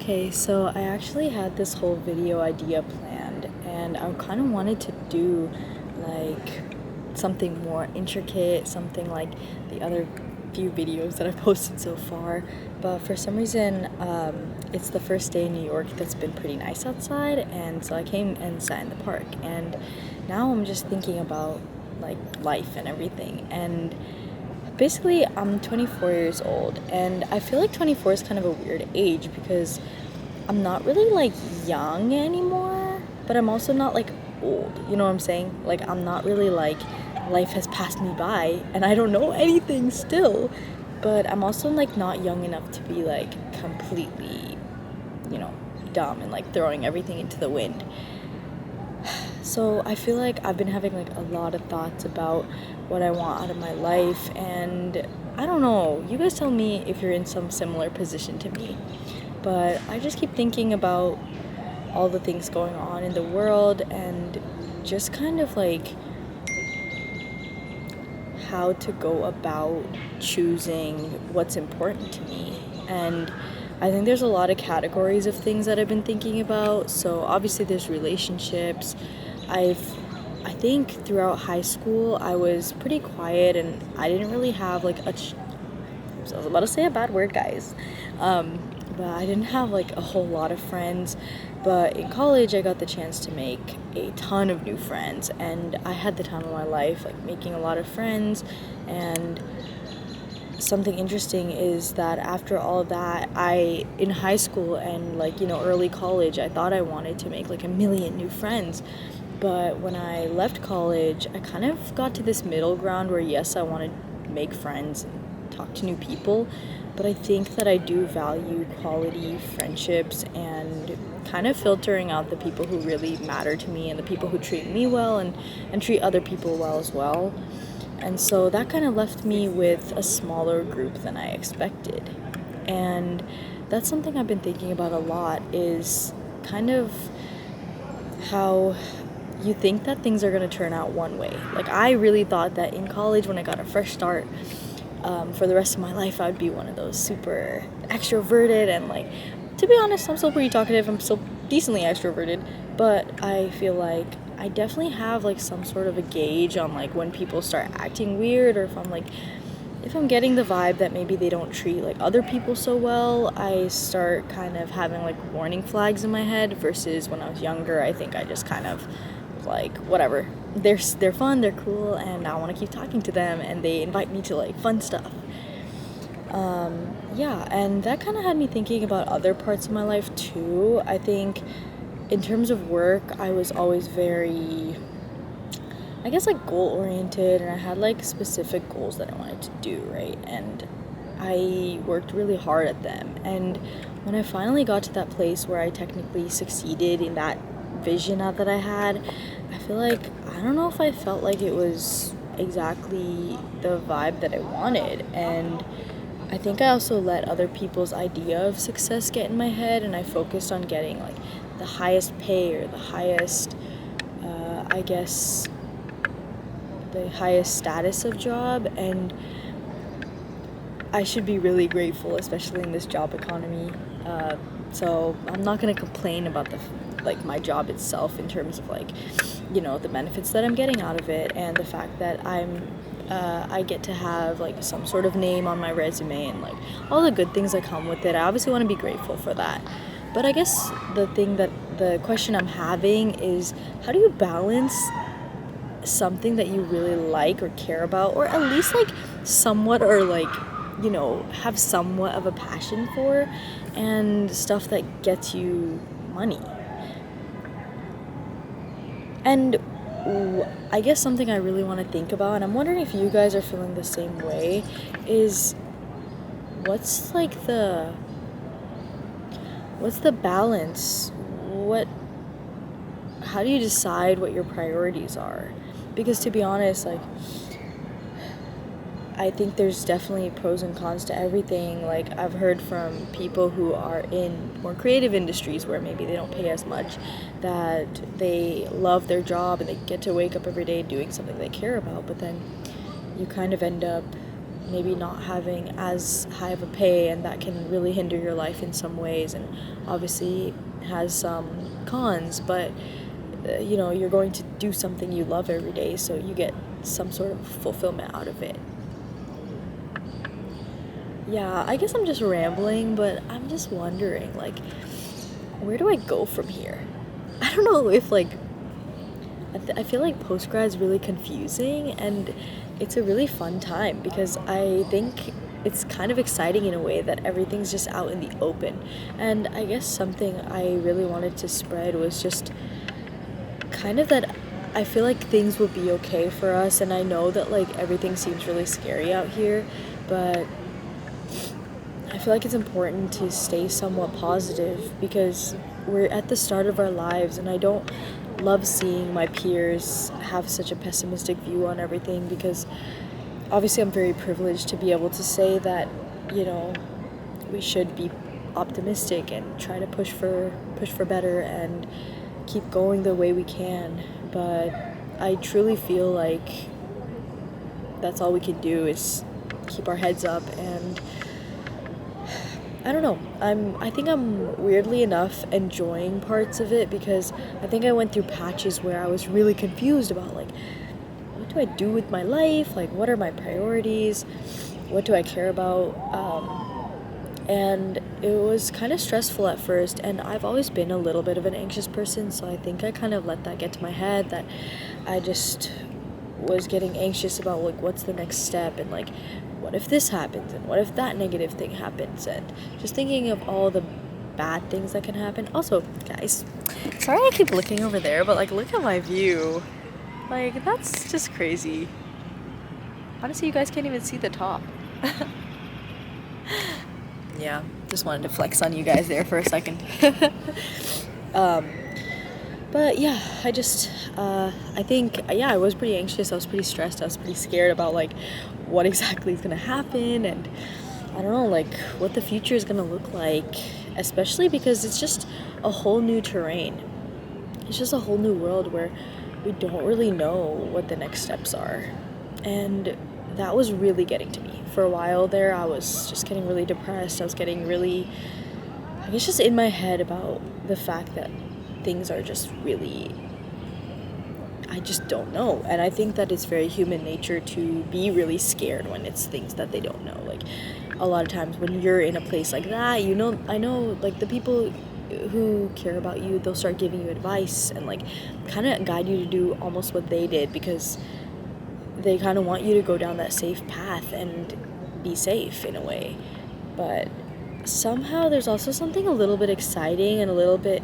Okay, so I actually had this whole video idea planned, and I kind of wanted to do like something more intricate, something like the other few videos that I've posted so far. But for some reason, it's the first day in New York that's been pretty nice outside, and so I came and sat in the park. And now I'm just thinking about like life and everything. And basically, I'm 24 years old, and I feel like 24 is kind of a weird age because I'm not really like young anymore, but I'm also not like old. You know what I'm saying? Like, I'm not really like life has passed me by and I don't know anything still, but I'm also like not young enough to be like completely, you know, dumb and like throwing everything into the wind. So I feel like I've been having like a lot of thoughts about what I want out of my life, and I don't know. You guys tell me if you're in some similar position to me. But I just keep thinking about all the things going on in the world and just kind of like how to go about choosing what's important to me. And I think there's a lot of categories of things that I've been thinking about. So obviously there's relationships. I think throughout high school I was pretty quiet and I didn't really have like I was about to say a bad word, guys. But I didn't have like a whole lot of friends. But in college, I got the chance to make a ton of new friends, and I had the time of my life, like making a lot of friends. And something interesting is that after all of that, in high school and like, early college, I thought I wanted to make like a million new friends. But when I left college, I kind of got to this middle ground where, yes, I want to make friends and talk to new people, but I think that I do value quality friendships and kind of filtering out the people who really matter to me and the people who treat me well and treat other people well as well. And so that kind of left me with a smaller group than I expected. And that's something I've been thinking about a lot, is kind of how you think that things are going to turn out one way. Like, I really thought that in college, when I got a fresh start, for the rest of my life, I would be one of those super extroverted, and like, to be honest, I'm still pretty talkative. I'm still decently extroverted, but I feel like I definitely have like some sort of a gauge on like when people start acting weird, or if I'm getting the vibe that maybe they don't treat like other people so well. I start kind of having like warning flags in my head, versus when I was younger, I think I just kind of like, whatever, they're fun, they're cool, and I want to keep talking to them, and they invite me to like fun stuff. Yeah, and that kind of had me thinking about other parts of my life too. I think in terms of work, I was always very, I guess, like goal oriented, and I had like specific goals that I wanted to do, right? And I worked really hard at them. And when I finally got to that place where I technically succeeded in that vision that I had, I feel like, I don't know if I felt like it was exactly the vibe that I wanted. And I think I also let other people's idea of success get in my head, and I focused on getting like the highest pay, or the highest, I guess, the highest status of job. And I should be really grateful, especially in this job economy. So I'm not gonna complain about my job itself, in terms of like, the benefits that I'm getting out of it, and the fact that I get to have like some sort of name on my resume, and like all the good things that come with it. I obviously want to be grateful for that. But I guess the question I'm having is, how do you balance something that you really like or care about, or at least like somewhat, or like, have somewhat of a passion for, and stuff that gets you money? And I guess something I really want to think about, and I'm wondering if you guys are feeling the same way, is what's like what's the balance? How do you decide what your priorities are? Because, to be honest, like, I think there's definitely pros and cons to everything. Like, I've heard from people who are in more creative industries where maybe they don't pay as much, that they love their job and they get to wake up every day doing something they care about, but then you kind of end up maybe not having as high of a pay, and that can really hinder your life in some ways, and obviously has some cons, but you're going to do something you love every day, so you get some sort of fulfillment out of it. Yeah, I guess I'm just rambling, but I'm just wondering, like, where do I go from here? I don't know if, like, I feel like post-grad is really confusing, and it's a really fun time because I think it's kind of exciting in a way that everything's just out in the open. And I guess something I really wanted to spread was just kind of that I feel like things will be okay for us, and I know that, like, everything seems really scary out here, but I feel like it's important to stay somewhat positive because we're at the start of our lives, and I don't love seeing my peers have such a pessimistic view on everything, because obviously I'm very privileged to be able to say that, we should be optimistic and try to push for better and keep going the way we can. But I truly feel like that's all we can do is keep our heads up, and I don't know. I think I'm weirdly enough enjoying parts of it, because I think I went through patches where I was really confused about, like, what do I do with my life? Like, what are my priorities? What do I care about? And it was kind of stressful at first, and I've always been a little bit of an anxious person, so I think I kind of let that get to my head, that I just was getting anxious about, like, what's the next step, and, like, what if this happens, and what if that negative thing happens, and just thinking of all the bad things that can happen. Also, guys, sorry I keep looking over there, but, like, look at my view. Like, that's just crazy. Honestly, you guys can't even see the top. Yeah, just wanted to flex on you guys there for a second. But yeah, I think, yeah, I was pretty anxious, I was pretty stressed, I was pretty scared about, like, what exactly is gonna happen, and I don't know, like, what the future is gonna look like, especially because it's just a whole new terrain. It's just a whole new world where we don't really know what the next steps are. And that was really getting to me. For a while there, I was just getting really depressed. I was getting really, I guess, just in my head about the fact that things are just really, I just don't know. And I think that it's very human nature to be really scared when it's things that they don't know. Like, a lot of times when you're in a place like that, I know, like, the people who care about you, they'll start giving you advice and, like, kind of guide you to do almost what they did, because they kind of want you to go down that safe path and be safe in a way. But somehow there's also something a little bit exciting and a little bit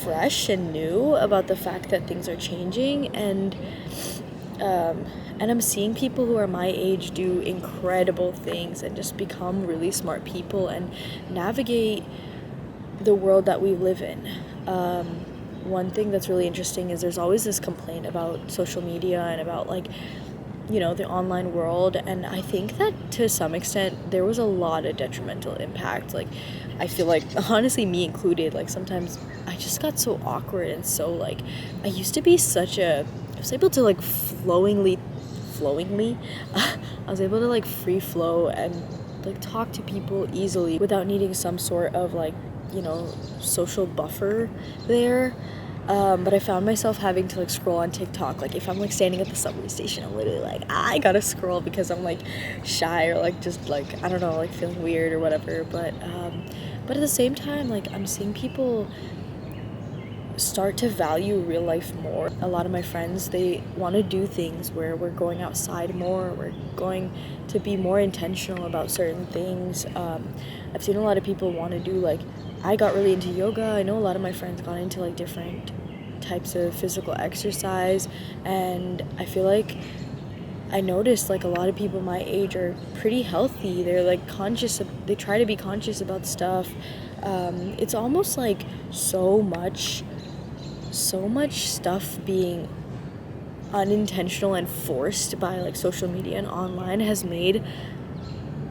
fresh and new about the fact that things are changing, and I'm seeing people who are my age do incredible things and just become really smart people and navigate the world that we live in. One thing that's really interesting is there's always this complaint about social media and about, like, the online world, and I think that to some extent there was a lot of detrimental impact. Like, I feel like, honestly, me included, like, sometimes I just got so awkward, and so, like, I used to be I was able to, like, flowingly I was able to, like, free flow and, like, talk to people easily without needing some sort of, like, social buffer there. But I found myself having to, like, scroll on TikTok. Like, if I'm, like, standing at the subway station, I'm literally like, I gotta scroll because I'm, like, shy, or, like, just, like, I don't know, like, feeling weird or whatever. But at the same time, like, I'm seeing people start to value real life more. A lot of my friends, they want to do things where we're going outside more, we're going to be more intentional about certain things. I've seen a lot of people want to do, like, I got really into yoga. I know a lot of my friends got into, like, different types of physical exercise, and I feel like I noticed, like, a lot of people my age are pretty healthy. They're, like, they try to be conscious about stuff. It's almost like so much stuff being unintentional and forced by, like, social media and online has made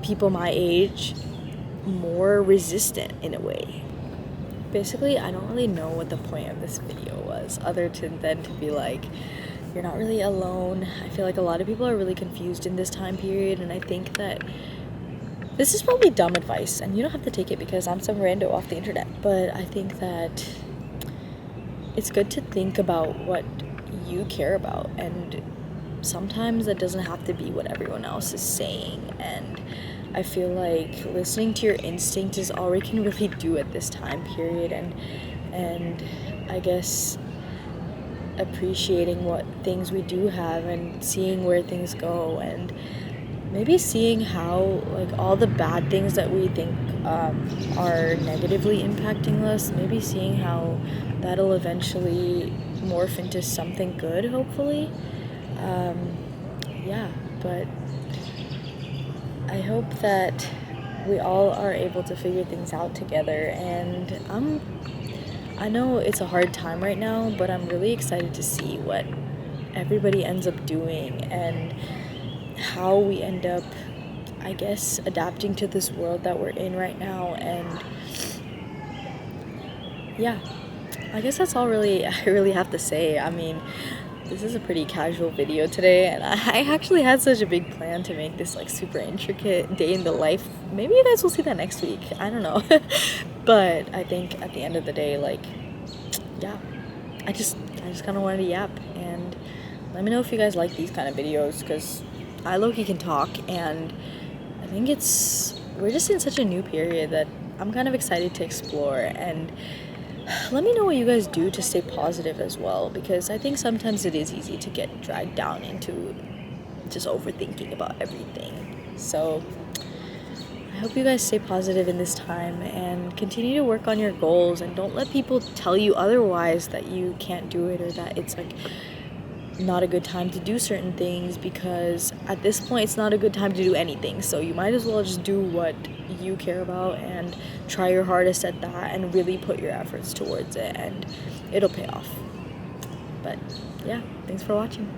people my age more resistant in a way. Basically, I don't really know what the point of this video was, other than to be like, you're not really alone. I feel like a lot of people are really confused in this time period, and I think that this is probably dumb advice, and you don't have to take it because I'm some rando off the internet, but I think that it's good to think about what you care about, and sometimes that doesn't have to be what everyone else is saying. And I feel like listening to your instinct is all we can really do at this time period, and I guess appreciating what things we do have and seeing where things go, and maybe seeing how like all the bad things that we think are negatively impacting us, maybe seeing how that'll eventually morph into something good, hopefully. Yeah, but I hope that we all are able to figure things out together, and I know it's a hard time right now, but I'm really excited to see what everybody ends up doing and how we end up, I guess, adapting to this world that we're in right now. And yeah, I guess that's all really I really have to say. I mean, this is a pretty casual video today, and I actually had such a big plan to make this like super intricate day in the life. Maybe you guys will see that next week. I don't know. But I think at the end of the day, like, yeah, I just kind of wanted to yap, and let me know if you guys like these kind of videos, because I low-key can talk, and I think we're just in such a new period that I'm kind of excited to explore. And let me know what you guys do to stay positive as well, because I think sometimes it is easy to get dragged down into just overthinking about everything. So I hope you guys stay positive in this time and continue to work on your goals, and don't let people tell you otherwise, that you can't do it or that it's like not a good time to do certain things, because at this point it's not a good time to do anything. So you might as well just do what you care about and try your hardest at that and really put your efforts towards it, and it'll pay off. But yeah, thanks for watching.